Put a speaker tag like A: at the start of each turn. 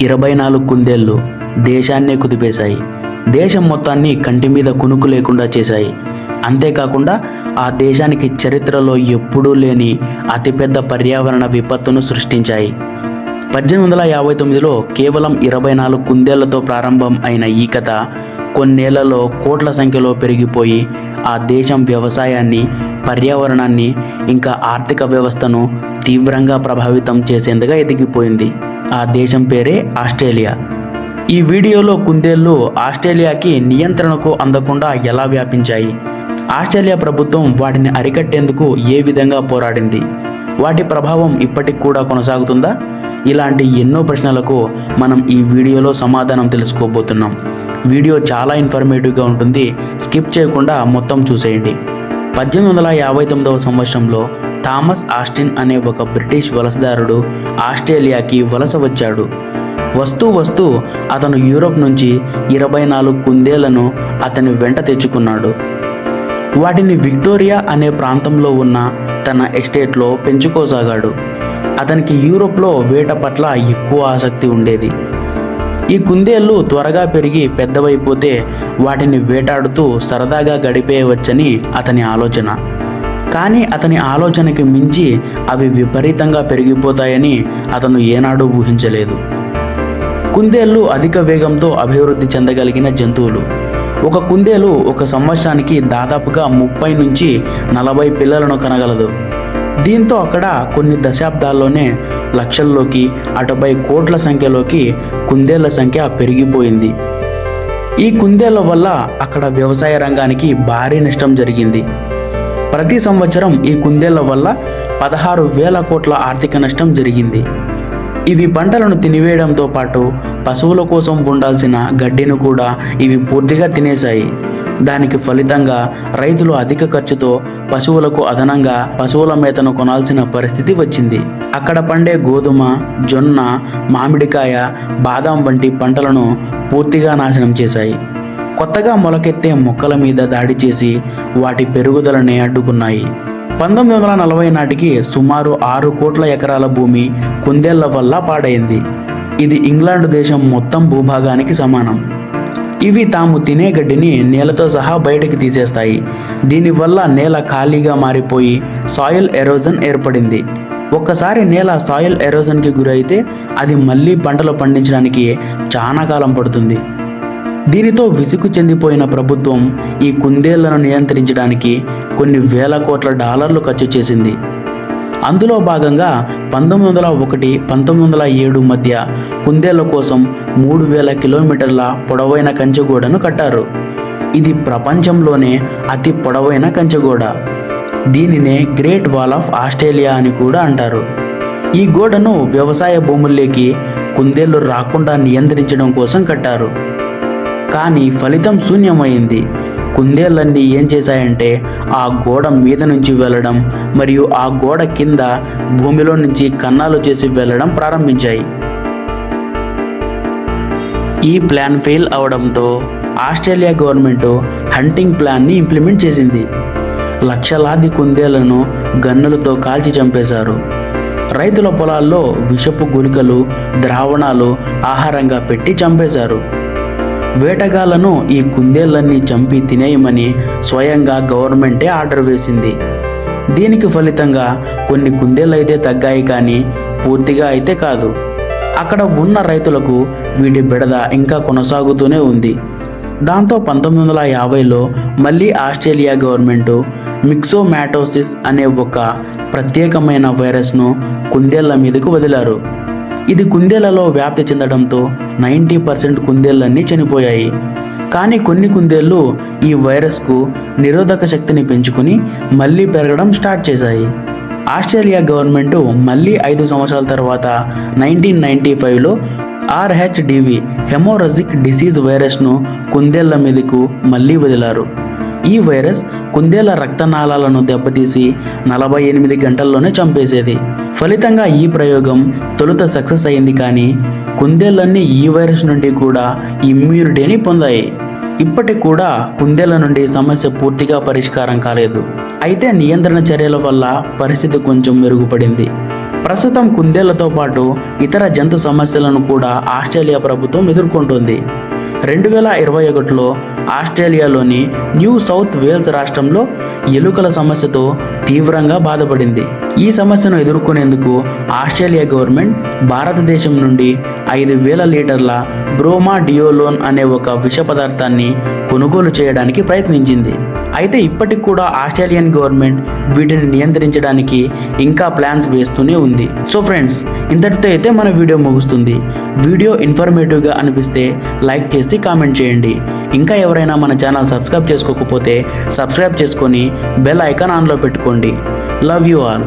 A: 24 కుందేళ్లు దేశాన్నే కుదిపేశాయి. దేశం మొత్తాన్ని కంటి మీద కునుకు లేకుండా చేశాయి. అంతేకాకుండా ఆ దేశానికి చరిత్రలో ఎప్పుడూ లేని అతిపెద్ద పర్యావరణ విపత్తును సృష్టించాయి. 1859లో కేవలం 24 కుందేళ్లతో ప్రారంభం అయిన ఈ కథ కొన్నేళ్లలో కోట్ల సంఖ్యలో పెరిగిపోయి ఆ దేశం వ్యవసాయాన్ని, పర్యావరణాన్ని, ఇంకా ఆర్థిక వ్యవస్థను తీవ్రంగా ప్రభావితం చేసేందుగా ఎదిగిపోయింది. ఆ దేశం పేరే ఆస్ట్రేలియా. ఈ వీడియోలో కుందేళ్లు ఆస్ట్రేలియాకి నియంత్రణకు అందకుండా ఎలా వ్యాపించాయి, ఆస్ట్రేలియా ప్రభుత్వం వాటిని అరికట్టేందుకు ఏ విధంగా పోరాడింది, వాటి ప్రభావం ఇప్పటికి కూడా కొనసాగుతుందా? ఇలాంటి ఎన్నో ప్రశ్నలకు మనం ఈ వీడియోలో సమాధానం తెలుసుకోబోతున్నాం. వీడియో చాలా ఇన్ఫర్మేటివ్గా ఉంటుంది, స్కిప్ చేయకుండా మొత్తం చూసేయండి. 1859వ సంవత్సరంలో థామస్ ఆస్టిన్ అనే ఒక బ్రిటిష్ వలసదారుడు ఆస్ట్రేలియాకి వలస వచ్చాడు. వస్తూ అతను యూరోప్ నుంచి 24 కుందేళ్లను అతని వెంట తెచ్చుకున్నాడు. వాటిని విక్టోరియా అనే ప్రాంతంలో ఉన్న తన ఎస్టేట్లో పెంచుకోసాగాడు. అతనికి యూరోప్లో వేట పట్ల ఎక్కువ ఆసక్తి ఉండేది. ఈ కుందేళ్లు త్వరగా పెరిగి పెద్దవైపోతే వాటిని వేటాడుతూ సరదాగా గడిపేయవచ్చని అతని ఆలోచన. కానీ అతని ఆలోచనకి మించి అవి విపరీతంగా పెరిగిపోతాయని అతను ఏనాడూ ఊహించలేదు. కుందేళ్లు అధిక వేగంతో అభివృద్ధి చెందగలిగిన జంతువులు. ఒక కుందేలు ఒక సంవత్సరానికి దాదాపుగా 30 నుంచి 40 పిల్లలను కనగలదు. దీంతో అక్కడ కొన్ని దశాబ్దాల్లోనే లక్షల్లోకి, అటుపై కోట్ల సంఖ్యలోకి కుందేళ్ల సంఖ్య పెరిగిపోయింది. ఈ కుందేళ్ల వల్ల అక్కడ వ్యవసాయ రంగానికి భారీ నష్టం జరిగింది. ప్రతి సంవత్సరం ఈ కుందేళ్ల వల్ల 16,000 కోట్ల ఆర్థిక నష్టం జరిగింది. ఇవి పంటలను తినివేయడంతో పాటు పశువుల కోసం ఉండాల్సిన గడ్డిని కూడా ఇవి పూర్తిగా తినేశాయి. దానికి ఫలితంగా రైతులు అధిక ఖర్చుతో పశువులకు అదనంగా పశువుల మేతను కొనాల్సిన పరిస్థితి వచ్చింది. అక్కడ పండే గోధుమ, జొన్న, మామిడికాయ, బాదాం వంటి పంటలను పూర్తిగా నాశనం చేశాయి. కొత్తగా మొలకెత్తే మొక్కల మీద దాడి చేసి వాటి పెరుగుదలని అడ్డుకున్నాయి. 1940 నాటికి సుమారు 6 కోట్ల ఎకరాల భూమి కుందేళ్ల వల్ల పాడైంది. ఇది ఇంగ్లాండ్ దేశం మొత్తం భూభాగానికి సమానం. ఇవి తాము తినే గడ్డిని నేలతో సహా బయటకు తీసేస్తాయి. దీనివల్ల నేల ఖాళీగా మారిపోయి సాయిల్ ఎరోజన్ ఏర్పడింది. ఒక్కసారి నేల సాయిల్ ఎరోజన్కి గురైతే అది మళ్ళీ పంటలు పండించడానికి చాలా కాలం పడుతుంది. దీనితో విసుగు చెందిపోయిన ప్రభుత్వం ఈ కుందేళ్లను నియంత్రించడానికి కొన్ని వేల కోట్ల డాలర్లు ఖర్చు చేసింది. అందులో భాగంగా 1901-1907 మధ్య కుందేళ్ల కోసం 3000 కిలోమీటర్ల పొడవైన కంచెగోడను కట్టారు. ఇది ప్రపంచంలోనే అతి పొడవైన కంచెగోడ. దీనినే గ్రేట్ వాల్ ఆఫ్ ఆస్ట్రేలియా అని కూడా అంటారు. ఈ గోడను వ్యవసాయ భూముల్లోకి కుందేళ్లు రాకుండా నియంత్రించడం కోసం కట్టారు. కానీ ఫలితం శూన్యమైంది. కుందేళ్లన్నీ ఏం చేశాయంటే ఆ గోడ మీద నుంచి వెళ్ళడం మరియు ఆ గోడ కింద భూమిలో నుంచి కన్నాలు చేసి వెళ్ళడం ప్రారంభించాయి. ఈ ప్లాన్ ఫెయిల్ అవడంతో ఆస్ట్రేలియా గవర్నమెంట్ హంటింగ్ ప్లాన్ని ఇంప్లిమెంట్ చేసింది. లక్షలాది కుందేళ్లను గన్నులతో కాల్చి చంపేశారు. రైతుల పొలాల్లో విషపు గుళికలు, ద్రావణాలు ఆహారంగా పెట్టి చంపేశారు. వేటగాళ్లను ఈ కుందేళ్లన్నీ చంపి తినేయమని స్వయంగా గవర్నమెంటే ఆర్డర్ వేసింది. దీనికి ఫలితంగా కొన్ని కుందేళ్ళైతే తగ్గాయి, కానీ పూర్తిగా అయితే కాదు. అక్కడ ఉన్న రైతులకు వీటి బెడద ఇంకా కొనసాగుతూనే ఉంది. దాంతో 1950లో మళ్ళీ ఆస్ట్రేలియా గవర్నమెంట్ మిక్సోమాటోసిస్ అనే ఒక ప్రత్యేకమైన వైరస్ను కుందేళ్ల మీదకు వదిలారు. ఇది కుందేళ్లలో వ్యాప్తి చెందడంతో 90% కుందేళ్లన్నీ చనిపోయాయి. కానీ కొన్ని కుందేళ్లు ఈ వైరస్కు నిరోధక శక్తిని పెంచుకుని మళ్ళీ పెరగడం స్టార్ట్ చేశాయి. ఆస్ట్రేలియా గవర్నమెంట్ మళ్ళీ 5 సంవత్సరాల తర్వాత 1995లో RHDV హెమోరజిక్ డిసీజ్ వైరస్ను కుందేళ్ల మీదకు మళ్ళీ వదిలారు. ఈ వైరస్ కుందేళ్ల రక్తనాళాలను దెబ్బతీసి 48 గంటల్లోనే చంపేసేది. ఫలితంగా ఈ ప్రయోగం తొలుత సక్సెస్ అయింది, కానీ కుందేళ్లన్నీ ఈ వైరస్ నుండి కూడా ఇమ్యూనిటీని పొందాయి. ఇప్పటికి కూడా కుందేళ్ల నుండి సమస్య పూర్తిగా పరిష్కారం కాలేదు. అయితే నియంత్రణ చర్యల వల్ల పరిస్థితి కొంచెం మెరుగుపడింది. ప్రస్తుతం కుందేళ్లతో పాటు ఇతర జంతు సమస్యలను కూడా ఆస్ట్రేలియా ప్రభుత్వం ఎదుర్కొంటోంది. 2021లో ఆస్ట్రేలియాలోని న్యూ సౌత్ వేల్స్ రాష్ట్రంలో ఎలుకల సమస్యతో తీవ్రంగా బాధపడింది. ఈ సమస్యను ఎదుర్కొనేందుకు ఆస్ట్రేలియా గవర్నమెంట్ భారతదేశం నుండి 5,000 లీటర్ల బ్రోమాడియోలోన్ అనే ఒక విష పదార్థాన్ని కొనుగోలు చేయడానికి ప్రయత్నించింది. అయితే ఇప్పటికి కూడా ఆస్ట్రేలియన్ గవర్నమెంట్ వీటిని నియంత్రించడానికి ఇంకా ప్లాన్స్ వేస్తూనే ఉంది. సో ఫ్రెండ్స్, ఇంతటితో అయితే మన వీడియో ముగుస్తుంది. వీడియో ఇన్ఫర్మేటివ్గా అనిపిస్తే లైక్ చేసి కామెంట్ చేయండి. ఇంకా ఎవరైనా మన ఛానల్ సబ్స్క్రైబ్ చేసుకోకపోతే సబ్స్క్రైబ్ చేసుకొని బెల్ ఐకాన్ ఆన్లో పెట్టుకోండి. Love you all.